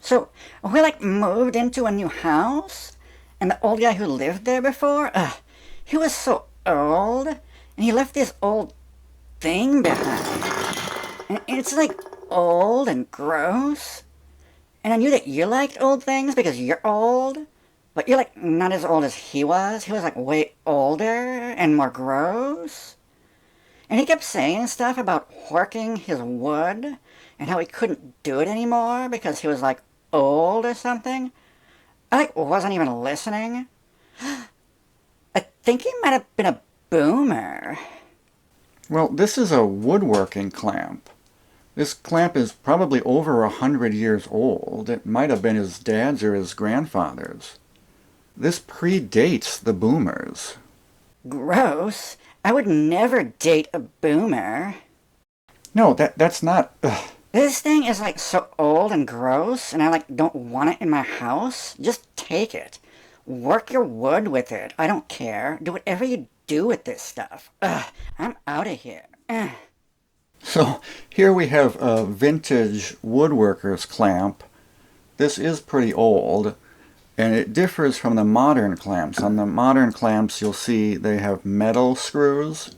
So we like moved into a new house, and the old guy who lived there before, he was so old, and he left this old thing behind. And it's like old and gross. And I knew that you liked old things because you're old, but you're like not as old as he was. He was like way older and more gross. And he kept saying stuff about working his wood and how he couldn't do it anymore because he was like old or something. I like wasn't even listening. I think he might have been a boomer. Well, this is a woodworking clamp. This clamp is probably over 100 years old. It might have been his dad's or his grandfather's. This predates the boomers. Gross. I would never date a boomer. No, that's not... This thing is like so old and gross, and I like don't want it in my house. Just take it. Work your wood with it. I don't care. Do whatever you do with this stuff. I'm out of here. So here we have a vintage Woodworkers clamp. This is pretty old, and it differs from the modern clamps. On the modern clamps, you'll see they have metal screws,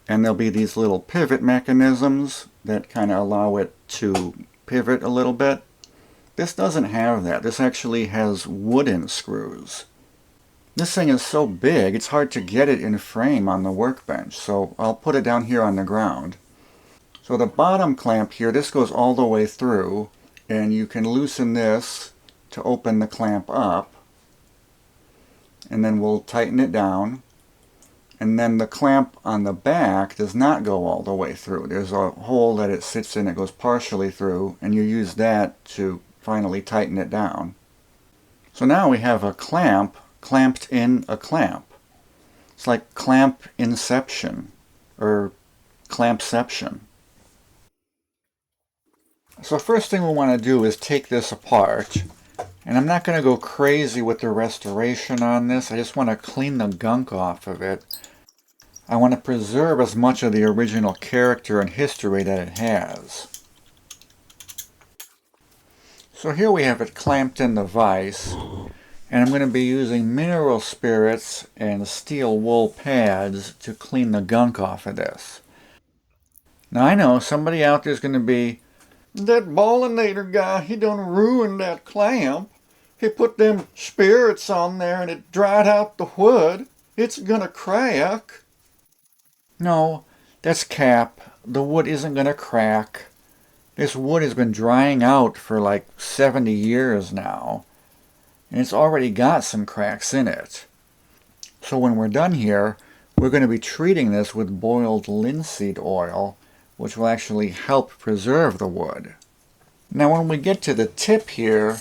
and there'll be these little pivot mechanisms that kind of allow it to pivot a little bit. This doesn't have that. This actually has wooden screws. This thing is so big, it's hard to get it in frame on the workbench, so I'll put it down here on the ground. So the bottom clamp here, this goes all the way through, and you can loosen this to open the clamp up, and then we'll tighten it down. And then the clamp on the back does not go all the way through. There's a hole that it sits in that goes partially through, and you use that to finally tighten it down. So now we have a clamp clamped in a clamp. It's like clamp inception, or clampception. So first thing we want to do is take this apart. And I'm not going to go crazy with the restoration on this. I just want to clean the gunk off of it. I want to preserve as much of the original character and history that it has. So here we have it clamped in the vise. And I'm going to be using mineral spirits and steel wool pads to clean the gunk off of this. Now I know somebody out there is going to be, that Ballinator guy, he done ruined that clamp. He put them spirits on there and it dried out the wood. It's gonna crack. No, that's cap. The wood isn't gonna crack. This wood has been drying out for like 70 years now. And it's already got some cracks in it. So when we're done here, we're going to be treating this with boiled linseed oil, which will actually help preserve the wood. Now when we get to the tip here,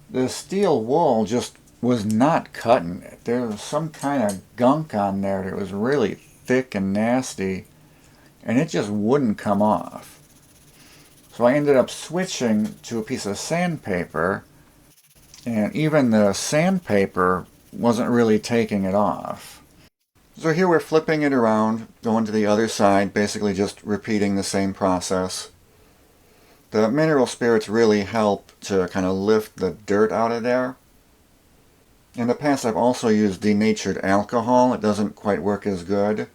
the steel wool just was not cutting it. There was some kind of gunk on there that was really thick and nasty, and it just wouldn't come off. So I ended up switching to a piece of sandpaper, and even the sandpaper wasn't really taking it off. So here we're flipping it around, going to the other side, basically just repeating the same process. The mineral spirits really help to kind of lift the dirt out of there. In the past I've also used denatured alcohol. It doesn't quite work as good.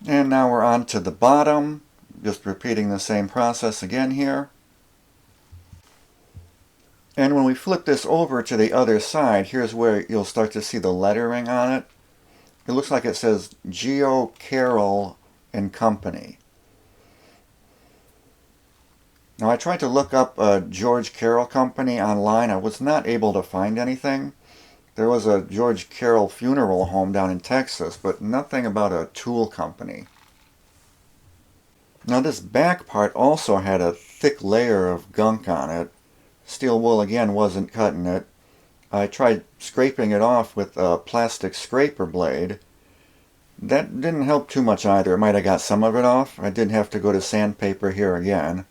And now we're on to the bottom, just repeating the same process again here. And when we flip this over to the other side, here's where you'll start to see the lettering on it. It looks like it says Geo Carroll and Company. Now I tried to look up a George Carroll Company online. I was not able to find anything. There was a George Carroll funeral home down in Texas, but nothing about a tool company. Now this back part also had a thick layer of gunk on it. Steel wool again wasn't cutting it. I tried scraping it off with a plastic scraper blade. That didn't help too much either. It might have got some of it off. I did have to go to sandpaper here again.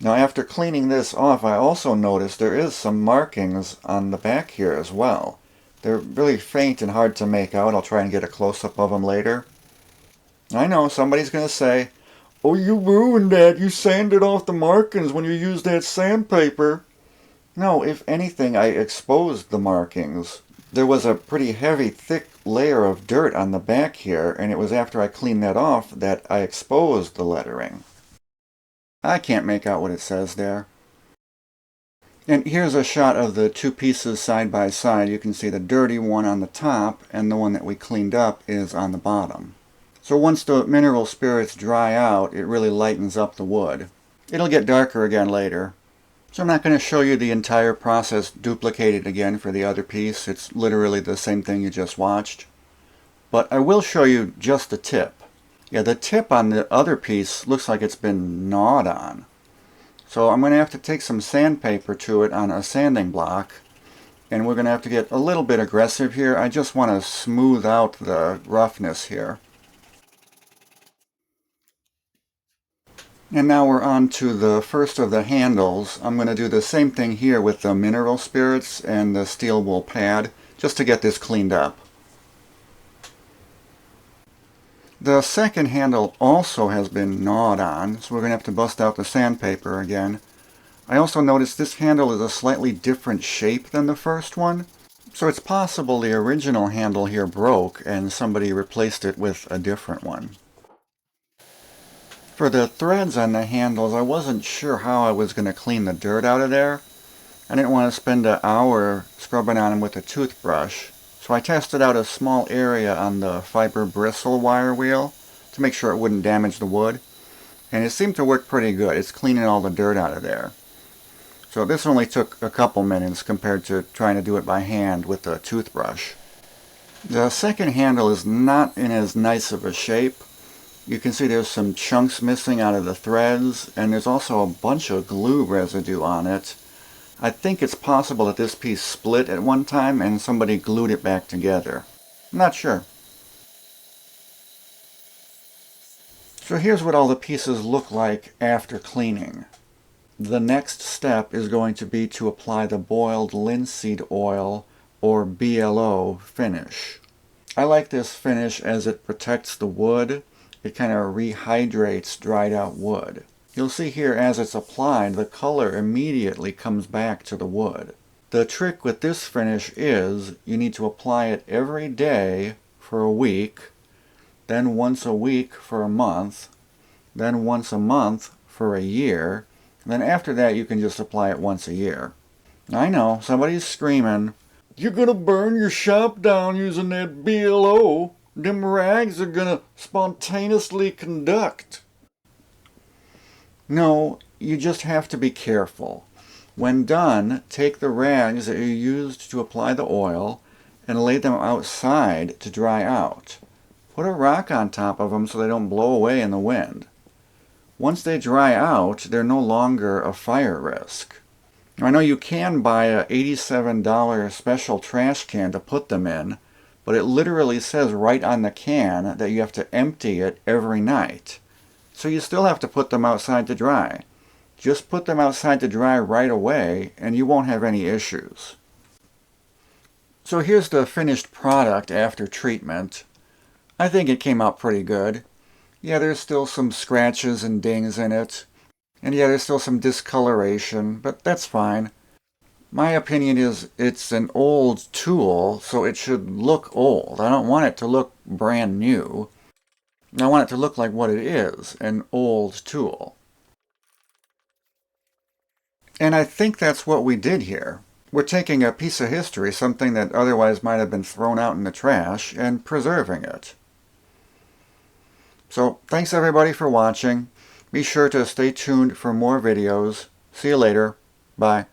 Now after cleaning this off, I also noticed there is some markings on the back here as well. They're really faint and hard to make out. I'll try and get a close-up of them later. I know, somebody's going to say, "Oh, you ruined that. You sanded off the markings when you used that sandpaper." No, if anything, I exposed the markings. There was a pretty heavy, thick layer of dirt on the back here, and it was after I cleaned that off that I exposed the lettering. I can't make out what it says there. And here's a shot of the two pieces side by side. You can see the dirty one on the top, and the one that we cleaned up is on the bottom. So once the mineral spirits dry out, it really lightens up the wood. It'll get darker again later. So I'm not going to show you the entire process duplicated again for the other piece. It's literally the same thing you just watched. But I will show you just the tip. Yeah, the tip on the other piece looks like it's been gnawed on. So I'm going to have to take some sandpaper to it on a sanding block. And we're going to have to get a little bit aggressive here. I just want to smooth out the roughness here. And now we're on to the first of the handles. I'm going to do the same thing here with the mineral spirits and the steel wool pad, just to get this cleaned up. The second handle also has been gnawed on, so we're going to have to bust out the sandpaper again. I also noticed this handle is a slightly different shape than the first one, so it's possible the original handle here broke and somebody replaced it with a different one. For the threads on the handles, I wasn't sure how I was going to clean the dirt out of there. I didn't want to spend an hour scrubbing on them with a toothbrush, so I tested out a small area on the fiber bristle wire wheel to make sure it wouldn't damage the wood. And it seemed to work pretty good. It's cleaning all the dirt out of there. So this only took a couple minutes compared to trying to do it by hand with a toothbrush. The second handle is not in as nice of a shape. You can see there's some chunks missing out of the threads, and there's also a bunch of glue residue on it. I think it's possible that this piece split at one time and somebody glued it back together. I'm not sure. So here's what all the pieces look like after cleaning. The next step is going to be to apply the boiled linseed oil, or BLO Finish. I like this finish as it protects the wood. It kind of rehydrates dried out wood. You'll see here as it's applied, the color immediately comes back to the wood. The trick with this finish is you need to apply it every day for a week, then once a week for a month, then once a month for a year, and then after that you can just apply it once a year. I know, somebody's screaming, "You're gonna burn your shop down using that BLO. Them rags are gonna spontaneously conduct." No, you just have to be careful. When done, take the rags that you used to apply the oil and lay them outside to dry out. Put a rock on top of them so they don't blow away in the wind. Once they dry out, they're no longer a fire risk. I know you can buy a $87 special trash can to put them in, but it literally says right on the can that you have to empty it every night. So you still have to put them outside to dry. Just put them outside to dry right away and you won't have any issues. So here's the finished product after treatment. I think it came out pretty good. Yeah, there's still some scratches and dings in it. And yeah, there's still some discoloration, but that's fine. My opinion is it's an old tool, so it should look old. I don't want it to look brand new. I want it to look like what it is, an old tool. And I think that's what we did here. We're taking a piece of history, something that otherwise might have been thrown out in the trash, and preserving it. So, thanks everybody for watching. Be sure to stay tuned for more videos. See you later. Bye.